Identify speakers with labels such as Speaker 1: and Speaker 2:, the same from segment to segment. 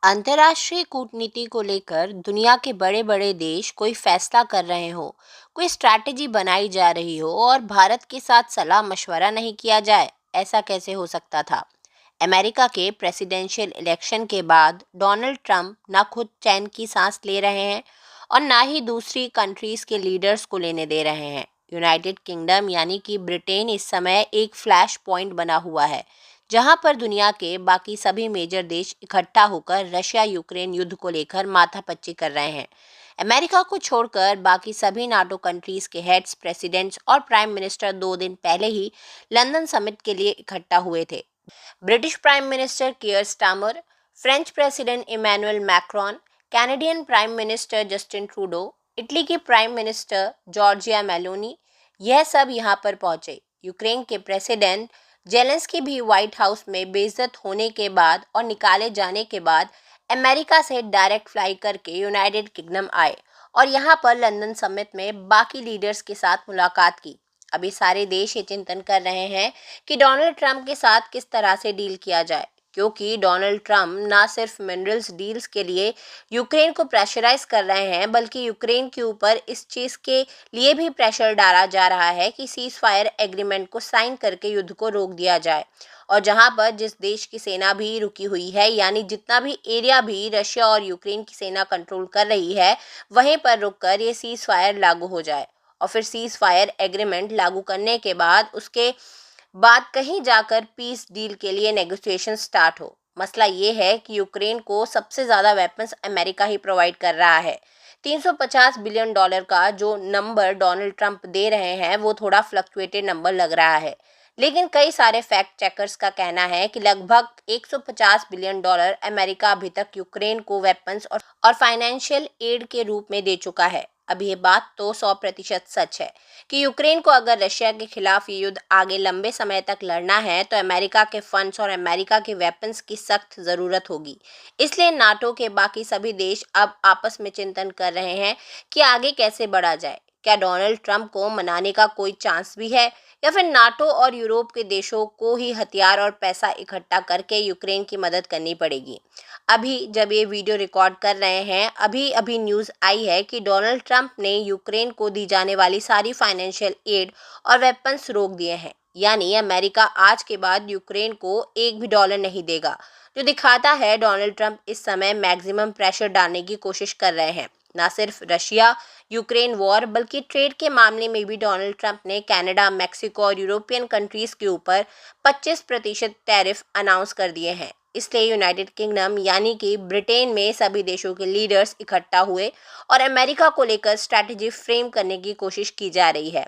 Speaker 1: अंतर्राष्ट्रीय कूटनीति को लेकर दुनिया के बड़े बड़े देश कोई फैसला कर रहे हो, कोई स्ट्रैटेजी बनाई जा रही हो और भारत के साथ सलाह मशवरा नहीं किया जाए, ऐसा कैसे हो सकता था। अमेरिका के प्रेसिडेंशियल इलेक्शन के बाद डोनाल्ड ट्रंप ना खुद चैन की सांस ले रहे हैं और ना ही दूसरी कंट्रीज के लीडर्स को लेने दे रहे हैं। यूनाइटेड किंगडम यानी कि ब्रिटेन इस समय एक फ्लैश पॉइंट बना हुआ है, जहां पर दुनिया के बाकी सभी मेजर देश इकट्ठा होकर रशिया यूक्रेन युद्ध को लेकर माथापच्ची कर रहे हैं। अमेरिका को छोड़कर बाकी सभी नाटो कंट्रीज के हेड्स, प्रेसिडेंट्स और प्राइम मिनिस्टर 2 दिन पहले ही लंदन समिट के लिए इकट्ठा हुए थे। British prime minister Keir Starmer, French president Emmanuel Macron, Canadian prime minister Justin Trudeau, Italy की प्राइम मिनिस्टर जॉर्जिया मेलोनी, यह सब यहाँ पर पहुंचे। यूक्रेन के प्रेसिडेंट जेलेंस्की भी व्हाइट हाउस में बेइज्जत होने के बाद और निकाले जाने के बाद अमेरिका से डायरेक्ट फ्लाई करके यूनाइटेड किंगडम आए और यहाँ पर लंदन समिट में बाकी लीडर्स के साथ मुलाकात की। अभी सारे देश ये चिंतन कर रहे हैं कि डोनाल्ड ट्रंप के साथ किस तरह से डील किया जाए, क्योंकि डोनाल्ड ट्रंप ना सिर्फ मिनरल्स डील्स के लिए यूक्रेन को प्रेशराइज कर रहे हैं, बल्कि यूक्रेन के ऊपर इस चीज़ के लिए भी प्रेशर डाला जा रहा है कि सीज फायर एग्रीमेंट को साइन करके युद्ध को रोक दिया जाए। और जहां पर जिस देश की सेना भी रुकी हुई है, यानी जितना भी एरिया भी रशिया और यूक्रेन की सेना कंट्रोल कर रही है, वहीं पर रुककर ये सीज फायर लागू हो जाए और फिर सीज फायर एग्रीमेंट लागू करने के बाद उसके बाद कहीं जाकर पीस डील के लिए नेगोशिएशन स्टार्ट हो। मसला ये है कि यूक्रेन को सबसे ज़्यादा वेपन्स अमेरिका ही प्रोवाइड कर रहा है। 350 बिलियन डॉलर का जो नंबर डोनाल्ड ट्रंप दे रहे हैं वो थोड़ा फ्लक्चुएटेड नंबर लग रहा है, लेकिन कई सारे फैक्ट चेकर्स का कहना है कि लगभग 150 बिलियन डॉलर अमेरिका अभी तक यूक्रेन को वेपन्स और फाइनेंशियल एड के रूप में दे चुका है। अब ये बात तो 100% सच है कि यूक्रेन को अगर रशिया के खिलाफ ये युद्ध आगे लंबे समय तक लड़ना है तो अमेरिका के फंड्स और अमेरिका के वेपन्स की सख्त ज़रूरत होगी। इसलिए नाटो के बाकी सभी देश अब आपस में चिंतन कर रहे हैं कि आगे कैसे बढ़ा जाए। क्या डोनाल्ड ट्रंप को मनाने का कोई चांस भी है, या फिर नाटो और यूरोप के देशों को ही हथियार और पैसा इकट्ठा करके यूक्रेन की मदद करनी पड़ेगी। अभी जब ये वीडियो रिकॉर्ड कर रहे हैं, अभी अभी न्यूज़ आई है कि डोनाल्ड ट्रंप ने यूक्रेन को दी जाने वाली सारी फाइनेंशियल एड और वेपन्स रोक दिए हैं, यानी अमेरिका आज के बाद यूक्रेन को एक भी डॉलर नहीं देगा, जो दिखाता है डोनाल्ड ट्रंप इस समय मैक्सिमम प्रेशर डालने की कोशिश कर रहे हैं। ना सिर्फ रशिया यूक्रेन वॉर, बल्कि ट्रेड के मामले में भी डोनाल्ड ट्रंप ने कनाडा, मेक्सिको और यूरोपियन कंट्रीज के ऊपर 25% टैरिफ अनाउंस कर दिए हैं। इसलिए यूनाइटेड किंगडम यानी कि ब्रिटेन में सभी देशों के लीडर्स इकट्ठा हुए और अमेरिका को लेकर स्ट्रैटेजी फ्रेम करने की कोशिश की जा रही है।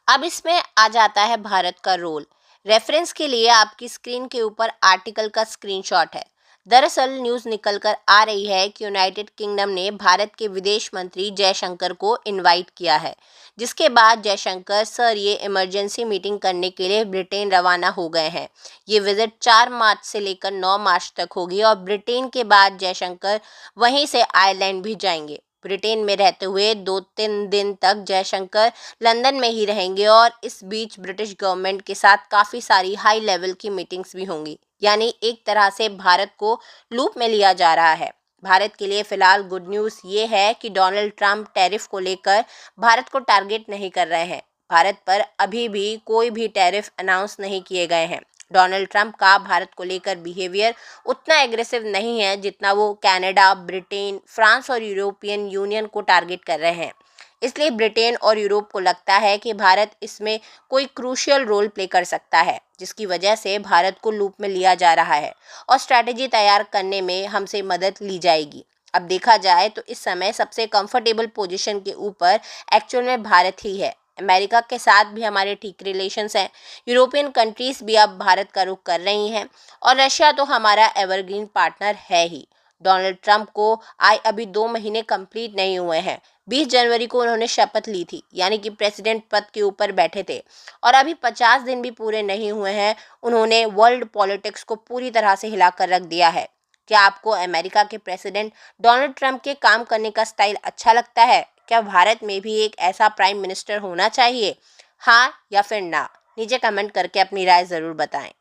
Speaker 1: अब इसमें आ जाता है भारत का रोल। रेफरेंस के लिए आपकी स्क्रीन के ऊपर आर्टिकल का स्क्रीनशॉट है। दरअसल न्यूज़ निकल कर आ रही है कि यूनाइटेड किंगडम ने भारत के विदेश मंत्री जयशंकर को इनवाइट किया है, जिसके बाद जयशंकर सर ये इमरजेंसी मीटिंग करने के लिए ब्रिटेन रवाना हो गए हैं। ये विजिट 4 मार्च से लेकर 9 मार्च तक होगी और ब्रिटेन के बाद जयशंकर वहीं से आयरलैंड भी जाएंगे। ब्रिटेन में रहते हुए 2-3 दिन तक जयशंकर लंदन में ही रहेंगे और इस बीच ब्रिटिश गवर्नमेंट के साथ काफ़ी सारी हाई लेवल की मीटिंग्स भी होंगी। यानी एक तरह से भारत को लूप में लिया जा रहा है। भारत के लिए फिलहाल गुड न्यूज़ ये है कि डोनाल्ड ट्रंप टैरिफ को लेकर भारत को टारगेट नहीं कर रहे हैं। भारत पर अभी भी कोई भी टैरिफ अनाउंस नहीं किए गए हैं। डोनाल्ड ट्रंप का भारत को लेकर बिहेवियर उतना एग्रेसिव नहीं है जितना वो कनाडा, ब्रिटेन, फ्रांस और यूरोपियन यूनियन को टारगेट कर रहे हैं। इसलिए ब्रिटेन और यूरोप को लगता है कि भारत इसमें कोई क्रूशियल रोल प्ले कर सकता है, जिसकी वजह से भारत को लूप में लिया जा रहा है और स्ट्रैटेजी तैयार करने में हमसे मदद ली जाएगी। अब देखा जाए तो इस समय सबसे कंफर्टेबल पोजीशन के ऊपर एक्चुअल में भारत ही है। अमेरिका के साथ भी हमारे ठीक रिलेशंस हैं, यूरोपियन कंट्रीज़ भी अब भारत का रुख कर रही हैं और रशिया तो हमारा एवरग्रीन पार्टनर है ही। डोनाल्ड ट्रंप को आए अभी 2 महीने कंप्लीट नहीं हुए हैं। 20 जनवरी को उन्होंने शपथ ली थी, यानी कि प्रेसिडेंट पद के ऊपर बैठे थे और अभी 50 दिन भी पूरे नहीं हुए हैं, उन्होंने वर्ल्ड पॉलिटिक्स को पूरी तरह से हिलाकर रख दिया है। क्या आपको अमेरिका के प्रेसिडेंट डोनाल्ड ट्रंप के काम करने का स्टाइल अच्छा लगता है? क्या भारत में भी एक ऐसा प्राइम मिनिस्टर होना चाहिए? हाँ या फिर ना? नीचे कमेंट करके अपनी राय ज़रूर बताएं।